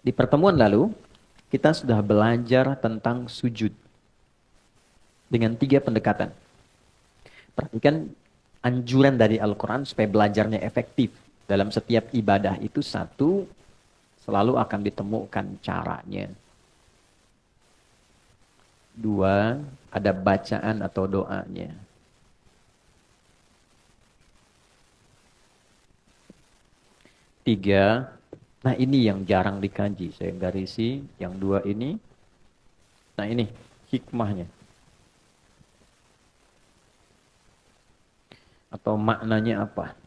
Di pertemuan lalu, kita sudah belajar tentang sujud dengan 3 pendekatan. Perhatikan anjuran dari Al-Quran supaya belajarnya efektif. Dalam setiap ibadah itu satu, selalu akan ditemukan caranya. 2, ada bacaan atau doanya. 3, nah ini yang jarang dikaji. Saya garisi yang 2 ini. Nah ini hikmahnya. Atau maknanya apa.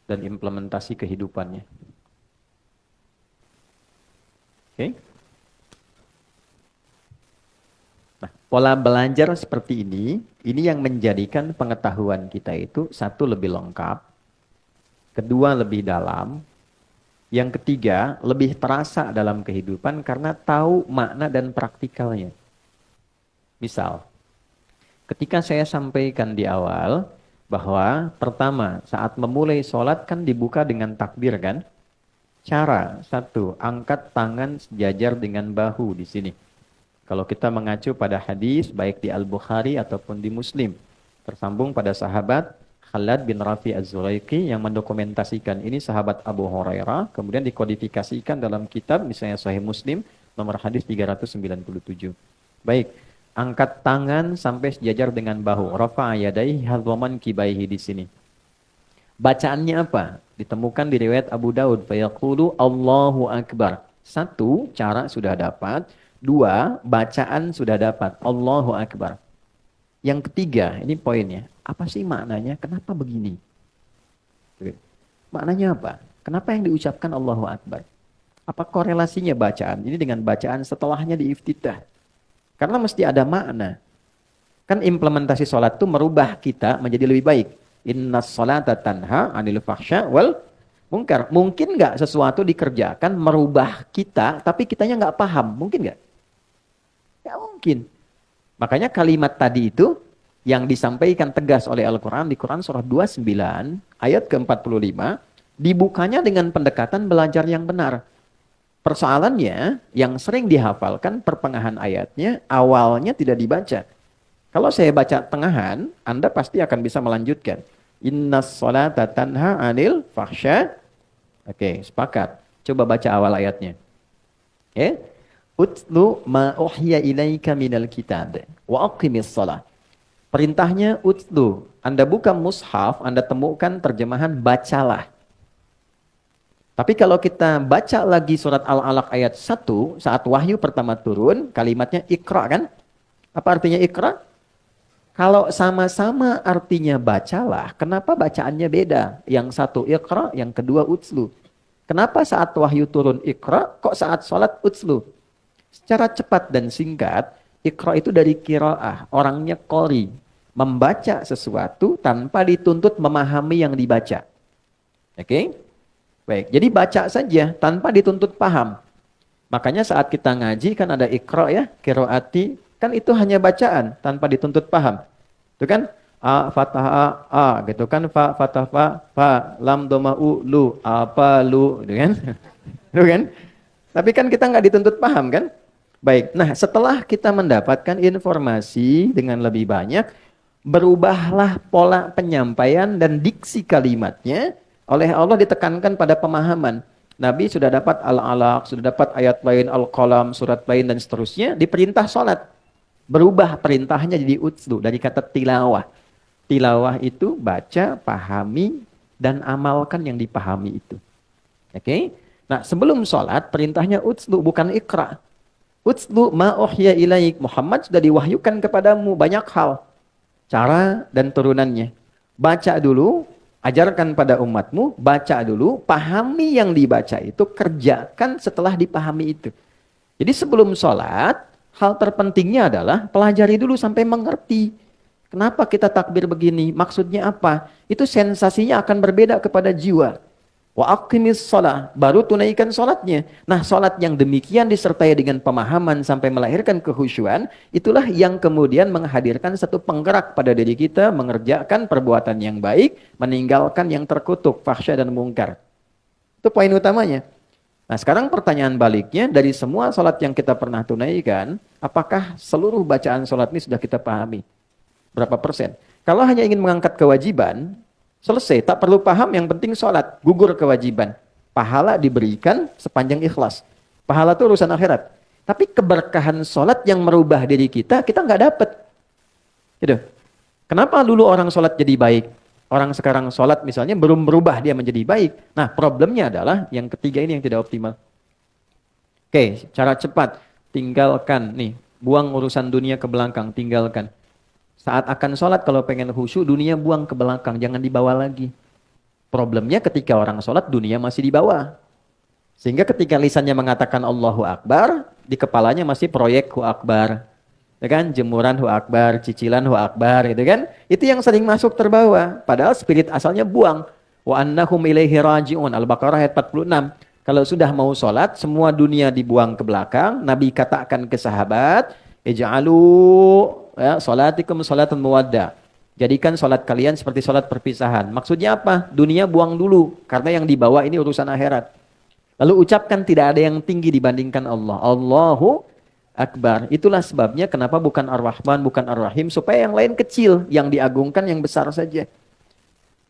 Dan implementasi kehidupannya. Oke. Nah, pola belajar seperti ini yang menjadikan pengetahuan kita itu satu lebih lengkap, kedua lebih dalam, yang ketiga lebih terasa dalam kehidupan karena tahu makna dan praktikalnya. Misal, ketika saya sampaikan di awal bahwa pertama saat memulai sholat kan dibuka dengan takbir kan? Cara satu, angkat tangan sejajar dengan bahu di sini. Kalau kita mengacu pada hadis baik di Al-Bukhari ataupun di Muslim, tersambung pada sahabat Khalad bin Rafi Az-Zuraiki yang mendokumentasikan ini sahabat Abu Hurairah, kemudian dikodifikasikan dalam kitab misalnya Sahih Muslim nomor hadis 397. Baik, angkat tangan sampai sejajar dengan bahu. Rafa'a yadayhi hadwaman kibaihi di sini. Bacaannya apa? Ditemukan di riwayat Abu Daud. Fayaqulu Allahu Akbar. 1, cara sudah dapat. 2, bacaan sudah dapat. Allahu Akbar. Yang ketiga, ini poinnya. Apa sih maknanya? Kenapa begini? Maknanya apa? Kenapa yang diucapkan Allahu Akbar? Apa korelasinya bacaan ini dengan bacaan setelahnya di iftitah? Karena mesti ada makna. Kan implementasi sholat itu merubah kita menjadi lebih baik. Innas sholata tanha anil fahsya wal munkar. Mungkin nggak sesuatu dikerjakan merubah kita, tapi kitanya nggak paham? Mungkin nggak? Nggak mungkin. Makanya kalimat tadi itu yang disampaikan tegas oleh Al-Quran di Quran surah 29 ayat ke-45 dibukanya dengan pendekatan belajar yang benar. Persoalannya yang sering dihafalkan pertengahan ayatnya awalnya tidak dibaca. Kalau saya baca tengahan, Anda pasti akan bisa melanjutkan. Innas sholata tanha anil fahsya. Oke, sepakat. Coba baca awal ayatnya. Oke. Utlu ma uhya ilaika minal kitab wa aqimis shalah. Perintahnya utlu. Anda buka mushaf, Anda temukan terjemahan bacalah. Tapi kalau kita baca lagi surat Al-Alaq ayat 1, saat wahyu pertama turun, kalimatnya ikra kan? Apa artinya ikra? Kalau sama-sama artinya bacalah, kenapa bacaannya beda? Yang satu ikra, yang kedua utslu. Kenapa saat wahyu turun ikra, kok saat sholat utslu? Secara cepat dan singkat, ikra itu dari qiraah, orangnya qori. Membaca sesuatu tanpa dituntut memahami yang dibaca. Oke? Baik, jadi baca saja tanpa dituntut paham. Makanya saat kita ngaji kan ada ikra ya, qiraati, kan itu hanya bacaan tanpa dituntut paham. Itu kan a fathah a gitu kan fa fathah fa lam dhamma u lu apa lu gitu kan. Itu kan? Tapi kan kita nggak dituntut paham kan? Baik. Nah, setelah kita mendapatkan informasi dengan lebih banyak, berubahlah pola penyampaian dan diksi kalimatnya oleh Allah ditekankan pada pemahaman. Nabi sudah dapat Al-Alaq, sudah dapat ayat lain Al-Qalam, surat lain dan seterusnya, diperintah sholat. Berubah perintahnya jadi utslu dari kata tilawah. Tilawah itu baca, pahami, dan amalkan yang dipahami itu. Oke? Nah, sebelum sholat, perintahnya utslu, bukan ikra. Utslu ma'uhya ilaik. Muhammad sudah diwahyukan kepadamu banyak hal. Cara dan turunannya. Baca dulu, ajarkan pada umatmu, baca dulu, pahami yang dibaca itu, kerjakan setelah dipahami itu. Jadi sebelum sholat, hal terpentingnya adalah pelajari dulu sampai mengerti. Kenapa kita takbir begini? Maksudnya apa? Itu sensasinya akan berbeda kepada jiwa. Wa aqimis shalah, baru tunaikan sholatnya. Nah, sholat yang demikian disertai dengan pemahaman sampai melahirkan kehusyuan, itulah yang kemudian menghadirkan satu penggerak pada diri kita mengerjakan perbuatan yang baik, meninggalkan yang terkutuk, fahsya dan mungkar. Itu poin utamanya. Nah sekarang pertanyaan baliknya, dari semua sholat yang kita pernah tunaikan, apakah seluruh bacaan sholat ini sudah kita pahami? Berapa persen? Kalau hanya ingin mengangkat kewajiban, selesai, tak perlu paham, yang penting sholat, gugur kewajiban. Pahala diberikan sepanjang ikhlas. Pahala itu urusan akhirat. Tapi keberkahan sholat yang merubah diri kita nggak dapat. Gitu. Kenapa dulu orang sholat jadi baik? Orang sekarang sholat misalnya belum berubah dia menjadi baik. Nah problemnya adalah yang ketiga ini yang tidak optimal. Oke, cara cepat. Tinggalkan nih. Buang urusan dunia ke belakang. Tinggalkan. Saat akan sholat kalau pengen khusyuk, dunia buang ke belakang. Jangan dibawa lagi. Problemnya ketika orang sholat, dunia masih dibawa. Sehingga ketika lisannya mengatakan Allahu Akbar, di kepalanya masih proyek Hu Akbar. Ya kan? Jemuran Hu Akbar, cicilan Hu Akbar, gitu kan? Itu yang sering masuk terbawa. Padahal spirit asalnya buang. Wa annahum ilaihi raji'un. Al-Baqarah ayat 46. Kalau sudah mau sholat, semua dunia dibuang ke belakang. Nabi katakan ke sahabat, ij'alu ya, sholatikum sholatun muwadda. Jadikan sholat kalian seperti sholat perpisahan. Maksudnya apa? Dunia buang dulu. Karena yang dibawa ini urusan akhirat. Lalu ucapkan tidak ada yang tinggi dibandingkan Allah. Allahu Akbar. Itulah sebabnya kenapa bukan Ar-Rahman, bukan Ar-Rahim. Supaya yang lain kecil, yang diagungkan yang besar saja.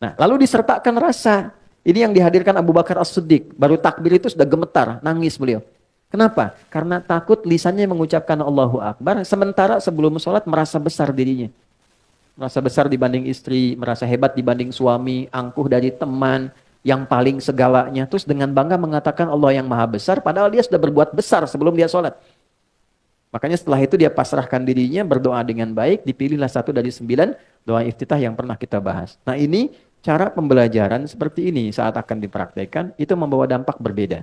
Nah, lalu disertakan rasa. Ini yang dihadirkan Abu Bakar As-Siddiq. Baru takbir itu sudah gemetar, nangis beliau. Kenapa? Karena takut lisannya mengucapkan Allahu Akbar. Sementara sebelum sholat merasa besar dirinya. Merasa besar dibanding istri, merasa hebat dibanding suami, angkuh dari teman, yang paling segalanya. Terus dengan bangga mengatakan Allah yang maha besar, padahal dia sudah berbuat besar sebelum dia sholat. Makanya setelah itu dia pasrahkan dirinya, berdoa dengan baik, dipilihlah satu dari 9 doa iftitah yang pernah kita bahas. Nah ini cara pembelajaran seperti ini saat akan dipraktekkan, itu membawa dampak berbeda.